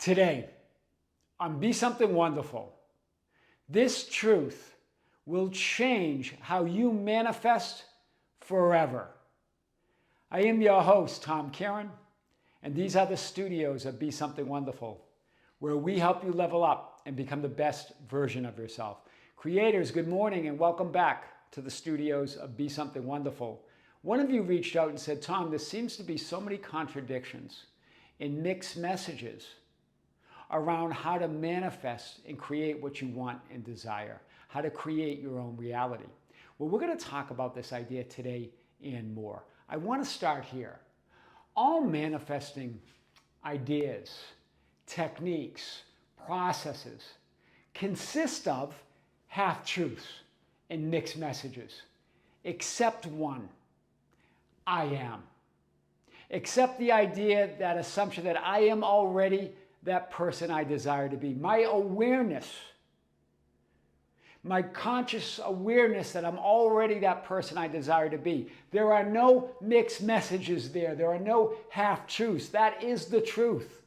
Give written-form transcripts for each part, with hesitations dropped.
Today, on Be Something Wonderful, this truth will change how you manifest forever. I am your host, Kearin, and these are the studios of Be Something Wonderful, where we help you level up and become the best version of yourself. Creators, good morning and welcome back to the studios of Be Something Wonderful. One of you reached out and said, Tom, there seems to be so many contradictions and mixed messages around how to manifest and create what you want and desire, how to create your own reality. Well, we're going to talk about this idea today and more. I want to start here. All manifesting ideas, techniques, processes consist of half-truths and mixed messages, except one: I am. Except the idea, that assumption that I am already that person I desire to be. My awareness, my conscious awareness that I'm already that person I desire to be. There are no mixed messages there. There are no half-truths. That is the truth.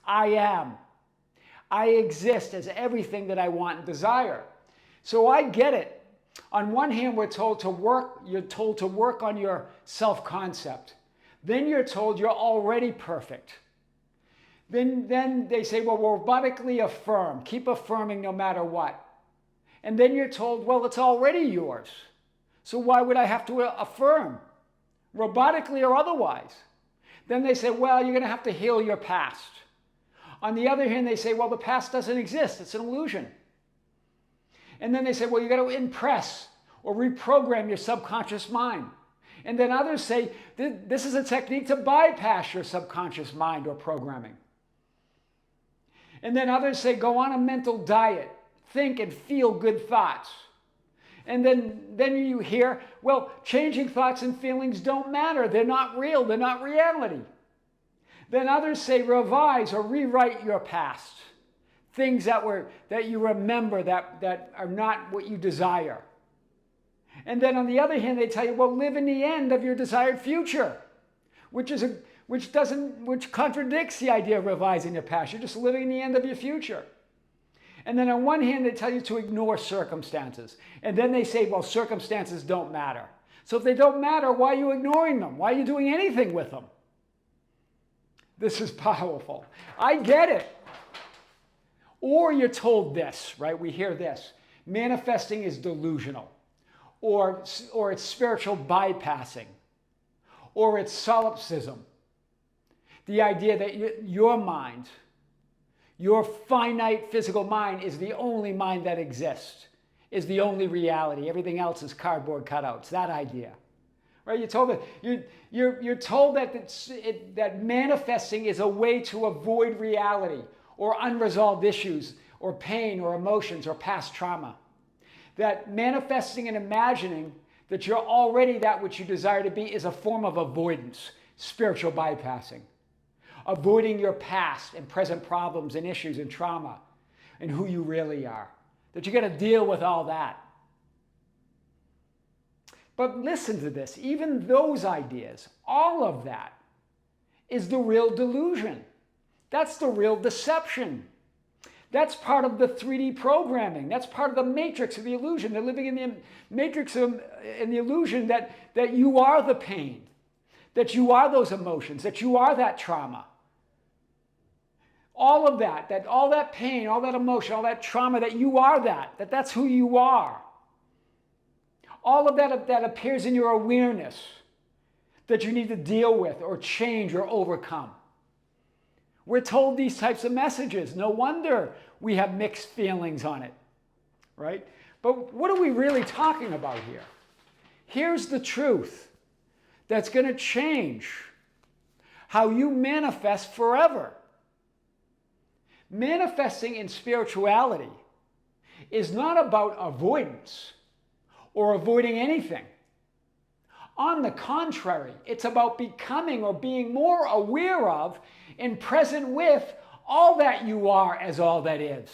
I am. I exist as everything that I want and desire. So I get it. On one hand, you're told to work on your self-concept. Then you're told you're already perfect. Then they say, well, robotically affirm. Keep affirming no matter what. And then you're told, well, it's already yours. So why would I have to affirm? Robotically or otherwise. Then they say, well, you're going to have to heal your past. On the other hand, they say, well, the past doesn't exist. It's an illusion. And then they say, well, you got to impress or reprogram your subconscious mind. And then others say, this is a technique to bypass your subconscious mind or programming. And then others say, go on a mental diet, think and feel good thoughts. And then you hear, well, changing thoughts and feelings don't matter. They're not real. They're not reality. Then others say, revise or rewrite your past. Things that you remember that are not what you desire. And then on the other hand, they tell you, well, live in the end of your desired future, which contradicts the idea of revising your past. You're just living in the end of your future. And then on one hand, they tell you to ignore circumstances. And then they say, well, circumstances don't matter. So if they don't matter, why are you ignoring them? Why are you doing anything with them? This is powerful. I get it. Or you're told this, right? We hear this. Manifesting is delusional. Or it's spiritual bypassing. Or it's solipsism. The idea that your mind, your finite physical mind, is the only mind that exists, is the only reality. Everything else is cardboard cutouts. That idea, right? You're told that manifesting is a way to avoid reality or unresolved issues or pain or emotions or past trauma. That manifesting and imagining that you're already that which you desire to be is a form of avoidance, spiritual bypassing. Avoiding your past and present problems and issues and trauma and who you really are. That you're going to deal with all that. But listen to this. Even those ideas, all of that is the real delusion. That's the real deception. That's part of the 3D programming. That's part of the matrix of the illusion. They're living in the matrix in the illusion that you are the pain, that you are those emotions, that you are that trauma. All of that all that pain, all that emotion, all that trauma, that you are that's who you are. All of that appears in your awareness that you need to deal with or change or overcome. We're told these types of messages. No wonder we have mixed feelings on it, right? But what are we really talking about here? Here's the truth that's going to change how you manifest forever. Manifesting in spirituality is not about avoidance or avoiding anything. On the contrary, it's about becoming or being more aware of and present with all that you are as all that is.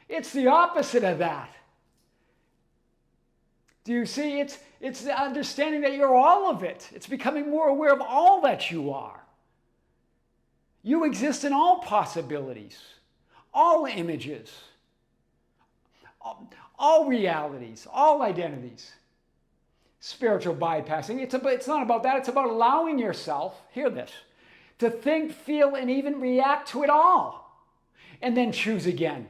It's the opposite of that. Do you see? It's the understanding that you're all of it. It's becoming more aware of all that you are. You exist in all possibilities, all images, all realities, all identities. Spiritual bypassing, it's not about that. It's about allowing yourself, hear this, to think, feel, and even react to it all, and then choose again.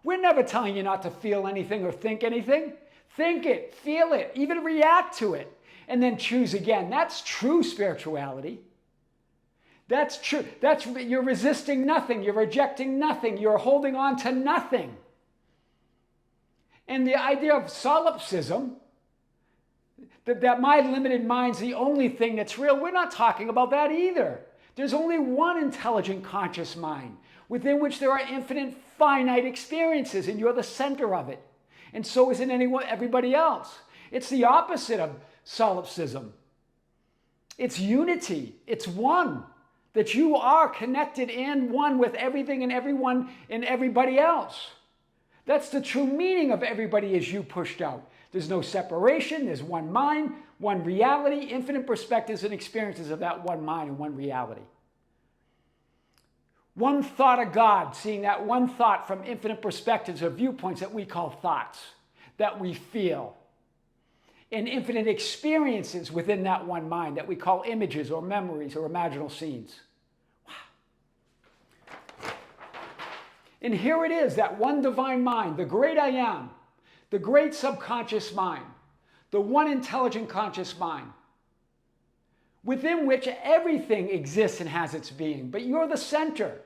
We're never telling you not to feel anything or think anything. Think it, feel it, even react to it, and then choose again. That's true spirituality. That's true. You're resisting nothing. You're rejecting nothing. You're holding on to nothing. And the idea of solipsism, that my limited mind's the only thing that's real, we're not talking about that either. There's only one intelligent conscious mind within which there are infinite finite experiences, and you're the center of it. And so isn't everybody else. It's the opposite of solipsism. It's unity. It's one. That you are connected and one with everything and everyone and everybody else. That's the true meaning of everybody is you pushed out. There's no separation. There's one mind, one reality, infinite perspectives and experiences of that one mind and one reality. One thought of God, seeing that one thought from infinite perspectives or viewpoints that we call thoughts, that we feel. And infinite experiences within that one mind that we call images or memories or imaginal scenes. Wow. And here it is, that one divine mind, the great I am, the great subconscious mind, the one intelligent conscious mind, within which everything exists and has its being, but you're the center.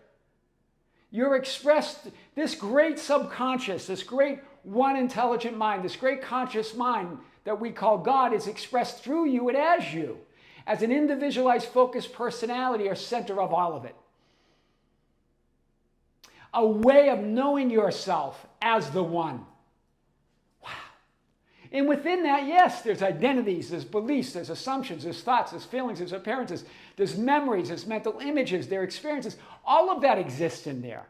You're expressed, this great subconscious, this great one intelligent mind, this great conscious mind that we call God is expressed through you and as you, as an individualized, focused personality or center of all of it. A way of knowing yourself as the one. Wow. And within that, yes, there's identities, there's beliefs, there's assumptions, there's thoughts, there's feelings, there's appearances, there's memories, there's mental images, there are experiences. All of that exists in there.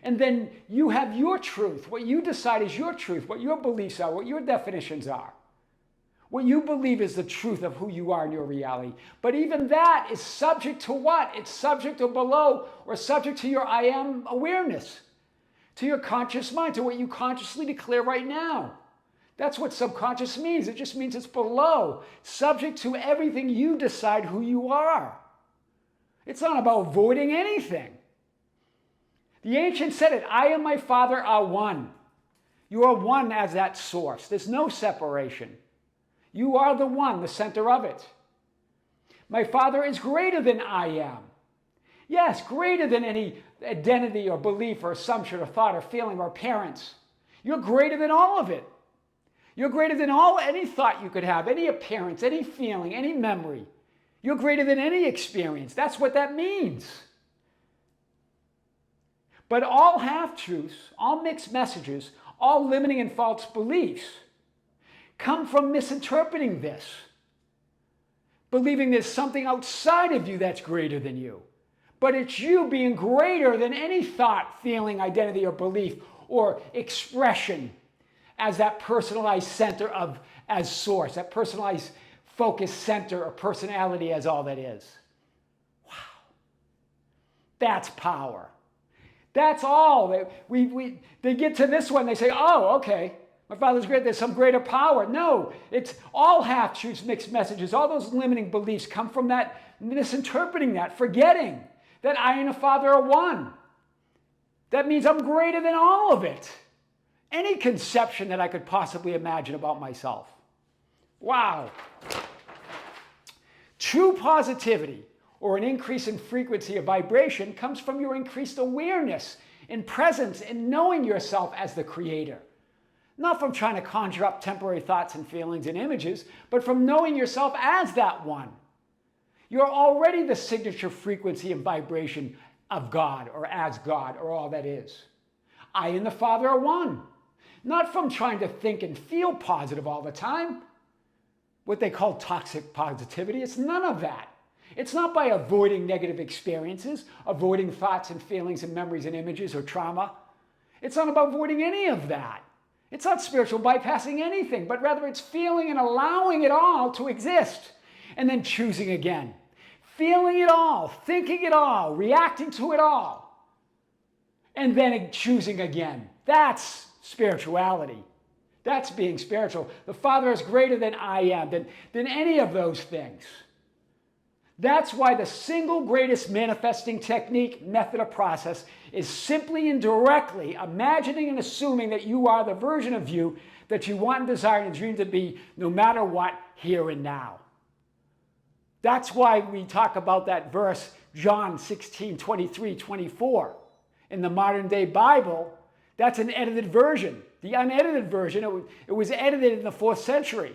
And then you have your truth, what you decide is your truth, what your beliefs are, what your definitions are. What you believe is the truth of who you are in your reality. But even that is subject to what? It's subject to below or subject to your I am awareness, to your conscious mind, to what you consciously declare right now. That's what subconscious means. It just means it's below, subject to everything you decide who you are. It's not about avoiding anything. The ancients said it, I and my Father are one. You are one as that source. There's no separation. You are the one, the center of it. My Father is greater than I am. Yes, greater than any identity or belief or assumption or thought or feeling or appearance. You're greater than all of it. You're greater than any thought you could have, any appearance, any feeling, any memory. You're greater than any experience. That's what that means. But all half-truths, all mixed messages, all limiting and false beliefs come from misinterpreting this. Believing there's something outside of you that's greater than you. But it's you being greater than any thought, feeling, identity, or belief, or expression as that personalized center as source, that personalized focused center or personality as all that is. Wow. That's power. That's all. They get to this one, they say, oh, okay, my Father's great, there's some greater power. No, it's all half-truths, mixed messages. All those limiting beliefs come from that, misinterpreting that, forgetting that I and the Father are one. That means I'm greater than all of it. Any conception that I could possibly imagine about myself. Wow. True positivity, or an increase in frequency of vibration, comes from your increased awareness and presence in knowing yourself as the creator. Not from trying to conjure up temporary thoughts and feelings and images, but from knowing yourself as that one. You're already the signature frequency and vibration of God, or as God, or all that is. I and the Father are one. Not from trying to think and feel positive all the time, what they call toxic positivity. It's none of that. It's not by avoiding negative experiences, avoiding thoughts and feelings and memories and images or trauma. It's not about avoiding any of that. It's not spiritual bypassing anything, but rather it's feeling and allowing it all to exist and then choosing again. feeling it all, thinking it all, reacting to it all, and then choosing again. That's spirituality. That's being spiritual. The Father is greater than I am, than any of those things. That's why the single greatest manifesting technique, method, or process is simply and directly imagining and assuming that you are the version of you that you want and desire and dream to be, no matter what, here and now. That's why we talk about that verse, John 16, 23, 24. In the modern day Bible, that's an edited version. The unedited version, it was edited in the 4th century.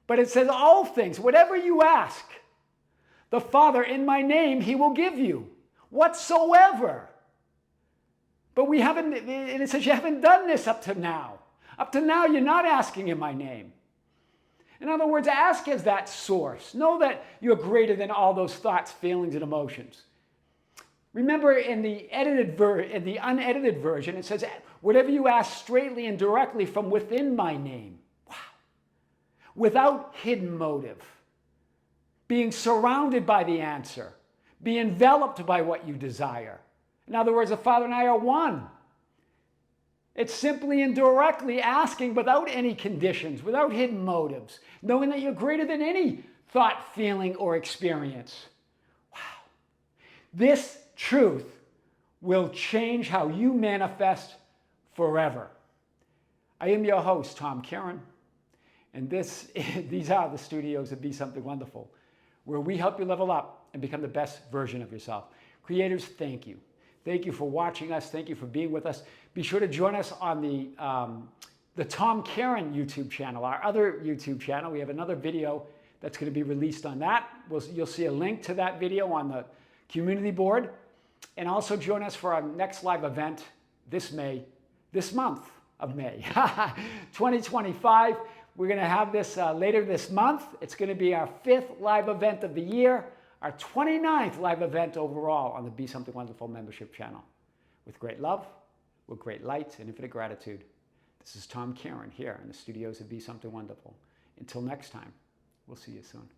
But it says all things, whatever you ask, the Father in my name, he will give you. Whatsoever. But we haven't, and it says you haven't done this up to now. Up to now, you're not asking in my name. In other words, ask as that source. Know that you're greater than all those thoughts, feelings, and emotions. Remember in the unedited version, it says, whatever you ask straightly and directly from within my name. Wow. Without hidden motive. Being surrounded by the answer. Be enveloped by what you desire. In other words, the Father and I are one. It's simply and directly asking without any conditions, without hidden motives, knowing that you're greater than any thought, feeling, or experience. Wow. This truth will change how you manifest forever. I am your host, Tom Kearin, and these are the studios of Be Something Wonderful, where we help you level up and become the best version of yourself. Creators, thank you. Thank you for watching us. Thank you for being with us. Be sure to join us on the Tom Kearin YouTube channel, our other YouTube channel. We have another video that's going to be released on that. You'll see a link to that video on the community board. And also join us for our next live event this month of May, 2025. We're going to have this later this month. It's going to be our 5th live event of the year, our 29th live event overall on the Be Something Wonderful membership channel. With great love, with great light, and infinite gratitude. This is Tom Kearin here in the studios of Be Something Wonderful. Until next time, we'll see you soon.